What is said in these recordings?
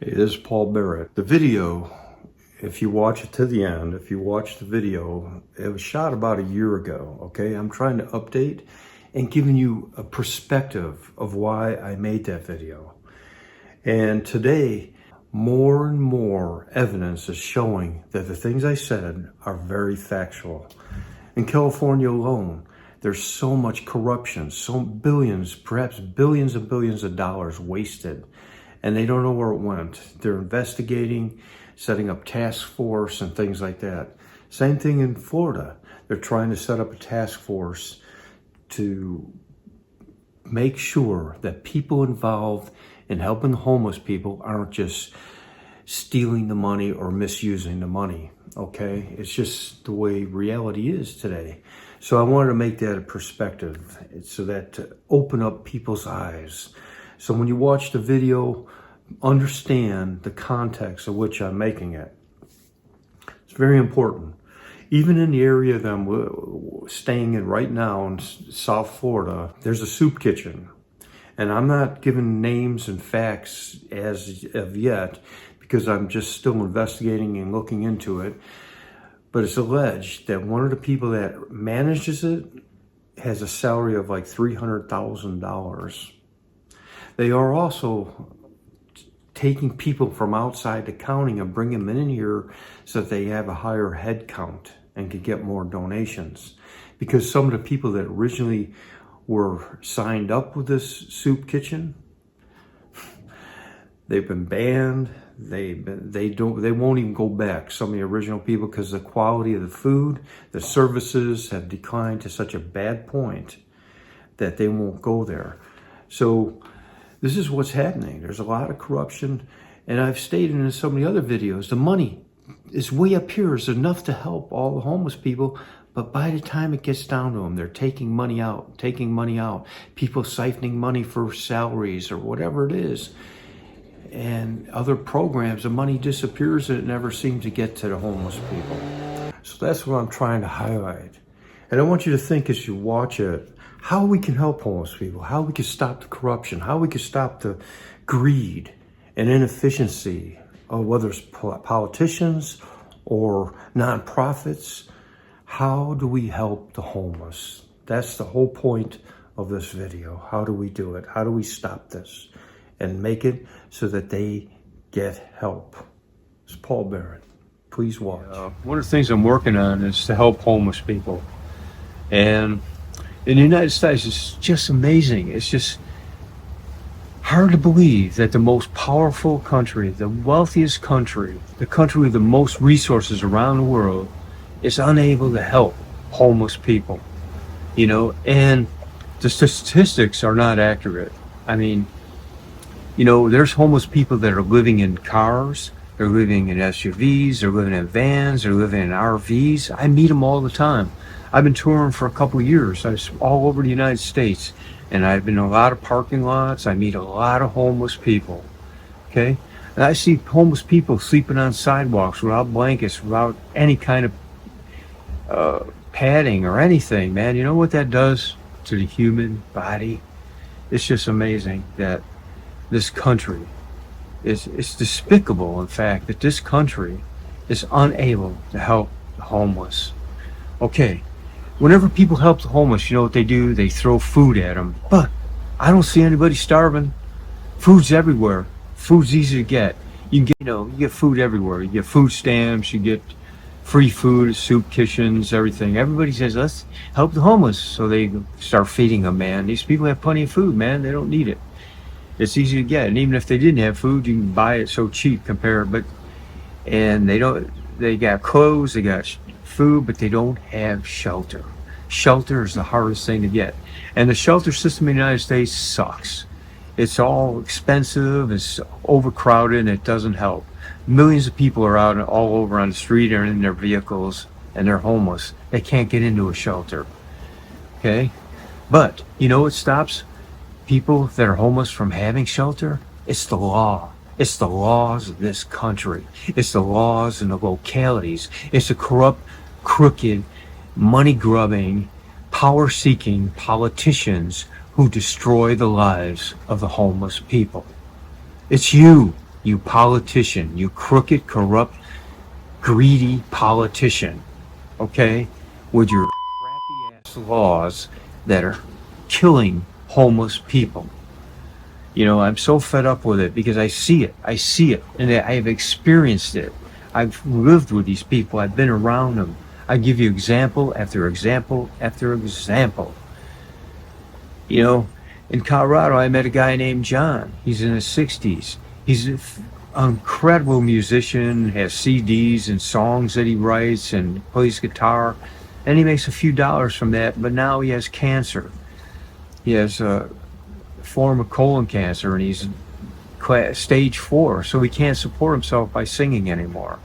Hey, this is Paul Barrett. The video, if you watch it to the end, if you watch the video, it was shot about a year ago, okay? I'm trying to update and giving you a perspective of why I made that video. And today, more and more evidence is showing that the things I said are very factual. In California alone, there's so much corruption, so billions, perhaps billions and billions of dollars wasted, and they don't know where it went. They're investigating, setting up task force and things like that. Same thing in Florida. They're trying to set up a task force to make sure that people involved in helping homeless people aren't just stealing the money or misusing the money, okay? It's just the way reality is today. So I wanted to make that a perspective so that to open up people's eyes. So when you watch the video, understand the context of which I'm making it. It's very important. Even in the area that I'm staying in right now in South Florida, there's a soup kitchen. And I'm not giving names and facts as of yet because I'm just still investigating and looking into it. But it's alleged that one of the people that manages it has a salary of like $300,000. They are also taking people from outside the county and bringing them in here so that they have a higher head count and can get more donations. Because some of the people that originally were signed up with this soup kitchen, they've been banned. They won't even go back, some of the original people, because the quality of the food, the services have declined to such a bad point that they won't go there. So this is what's happening. There's a lot of corruption, and I've stated in some of the other videos, the money is way up here. It's enough to help all the homeless people, but by the time it gets down to them, they're taking money out, people siphoning money for salaries or whatever it is. And other programs, the money disappears and it never seems to get to the homeless people. So that's what I'm trying to highlight. And I want you to think as you watch it, how we can help homeless people, how we can stop the corruption, how we can stop the greed and inefficiency of whether it's politicians or nonprofits. How do we help the homeless? That's the whole point of this video. How do we do it? How do we stop this and make it so that they get help? It's Paul Barrett. Please watch. One of the things I'm working on is to help homeless people. And in the United States, it's just amazing. It's just hard to believe that the most powerful country, the wealthiest country, the country with the most resources around the world is unable to help homeless people, you know, and the statistics are not accurate. I mean, you know, there's homeless people that are living in cars, they're living in SUVs, they're living in vans, they're living in RVs. I meet them all the time. I've been touring for a couple of years. I was all over the United States, and I've been in a lot of parking lots. I meet a lot of homeless people, okay? And I see homeless people sleeping on sidewalks without blankets, without any kind of padding or anything, man. You know what that does to the human body? It's just amazing that this country it's despicable, in fact, that this country is unable to help the homeless. Okay, whenever people help the homeless, you know what they do? They throw food at them. But I don't see anybody starving. Food's everywhere. Food's easy to get. You can get, you get food everywhere. You get food stamps, you get free food, soup kitchens, everything. Everybody says, let's help the homeless. So they start feeding them, man. These people have plenty of food, man. They don't need it. It's easy to get. And even if they didn't have food, you can buy it so cheap compared. And they got clothes, they got food, but they don't have shelter. Shelter is the hardest thing to get. And the shelter system in the United States sucks. It's all expensive, it's overcrowded, and it doesn't help. Millions of people are out all over on the street or in their vehicles, and they're homeless. They can't get into a shelter, okay? But you know what stops people that are homeless from having shelter? It's the law. It's the laws of this country. It's the laws in the localities. It's the corrupt, crooked, money-grubbing, power-seeking politicians who destroy the lives of the homeless people. It's you. You politician, you crooked, corrupt, greedy politician, okay? With your crappy ass laws that are killing homeless people. You know, I'm so fed up with it because I see it, and I have experienced it. I've lived with these people, I've been around them. I give you example after example after example. You know, in Colorado, I met a guy named John. He's in his 60s. He's an incredible musician, has CDs and songs that he writes and plays guitar, and he makes a few dollars from that, but now he has cancer. He has a form of colon cancer, and he's stage 4, so he can't support himself by singing anymore.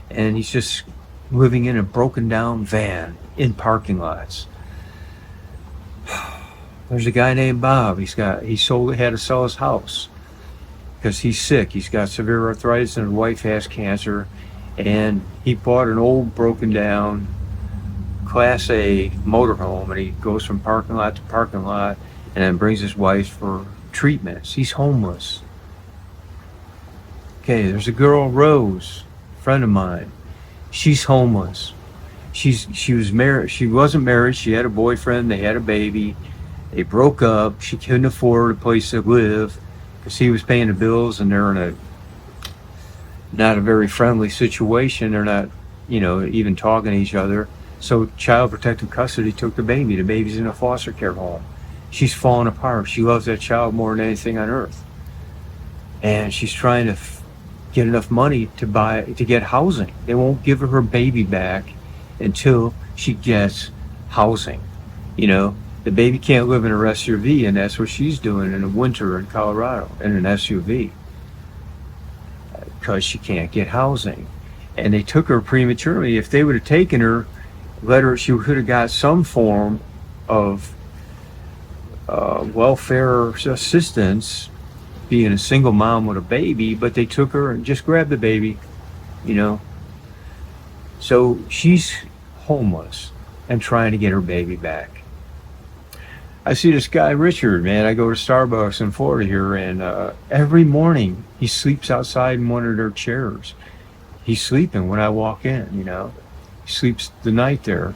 And he's just living in a broken down van in parking lots. There's a guy named Bob. He had to sell his house because he's sick. He's got severe arthritis and his wife has cancer. And he bought an old broken down Class A motorhome, and he goes from parking lot to parking lot and then brings his wife for treatments. He's homeless. Okay, there's a girl, Rose, a friend of mine. She's homeless. She was married. She wasn't married. She had a boyfriend. They had a baby. They broke up. She couldn't afford a place to live because he was paying the bills, and they're in not a very friendly situation. They're not, even talking to each other. So Child Protective Custody took the baby. The baby's in a foster care home. She's falling apart. She loves that child more than anything on earth. And she's trying to get enough money to get housing. They won't give her baby back until she gets housing. The baby can't live in her SUV, and that's what she's doing in the winter in Colorado, in an SUV, because she can't get housing. And they took her prematurely. If they would have taken her, she could have got some form of welfare assistance, being a single mom with a baby, but they took her and just grabbed the baby, So she's homeless and trying to get her baby back. I see this guy, Richard, man. I go to Starbucks in Florida here, and every morning he sleeps outside in one of their chairs. He's sleeping when I walk in, He sleeps the night there.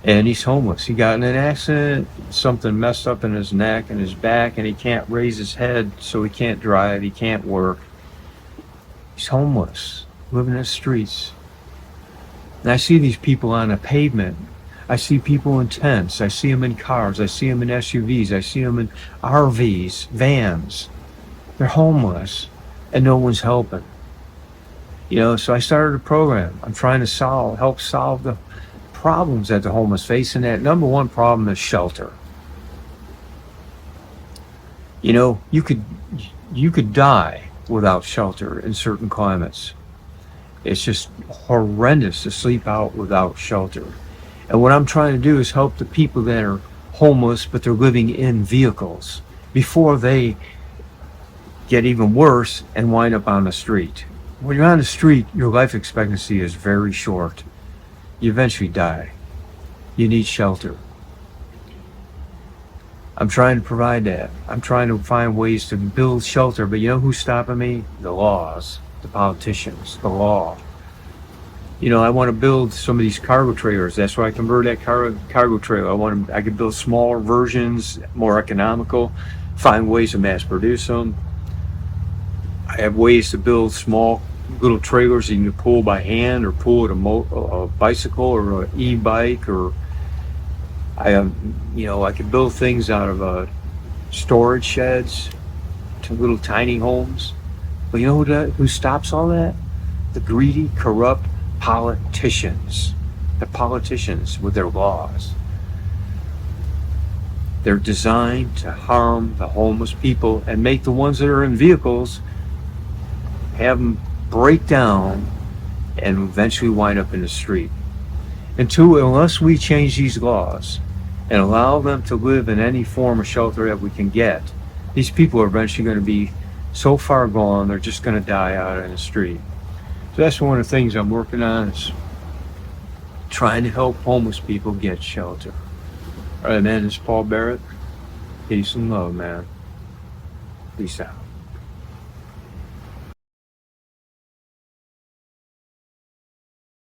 And he's homeless. He got in an accident, something messed up in his neck and his back, and he can't raise his head, so he can't drive, he can't work. He's homeless, living in the streets. And I see these people on the pavement. I see people in tents. I see them in cars. I see them in SUVs. I see them in RVs, vans. They're homeless, and no one's helping. So I started a program. I'm trying to help solve the problems that the homeless face, and that number one problem is shelter. You could die without shelter in certain climates. It's just horrendous to sleep out without shelter. And what I'm trying to do is help the people that are homeless, but they're living in vehicles, before they get even worse and wind up on the street. When you're on the street, your life expectancy is very short. You eventually die. You need shelter. I'm trying to provide that. I'm trying to find ways to build shelter, but you know who's stopping me? The laws, the politicians, the law. I want to build some of these cargo trailers. That's why I converted that cargo trailer. I could build smaller versions, more economical, find ways to mass produce them. I have ways to build small little trailers you can pull by hand or pull at a bicycle or an e-bike, or I could build things out of storage sheds to little tiny homes. But you know who stops all that? The greedy, corrupt politicians. The politicians with their laws. They're designed to harm the homeless people and make the ones that are in vehicles have them break down and eventually wind up in the street. Unless we change these laws and allow them to live in any form of shelter that we can get, these people are eventually going to be so far gone, they're just going to die out in the street. So that's one of the things I'm working on, is trying to help homeless people get shelter. All right, man, this is Paul Barrett. Peace and love, man. Peace out.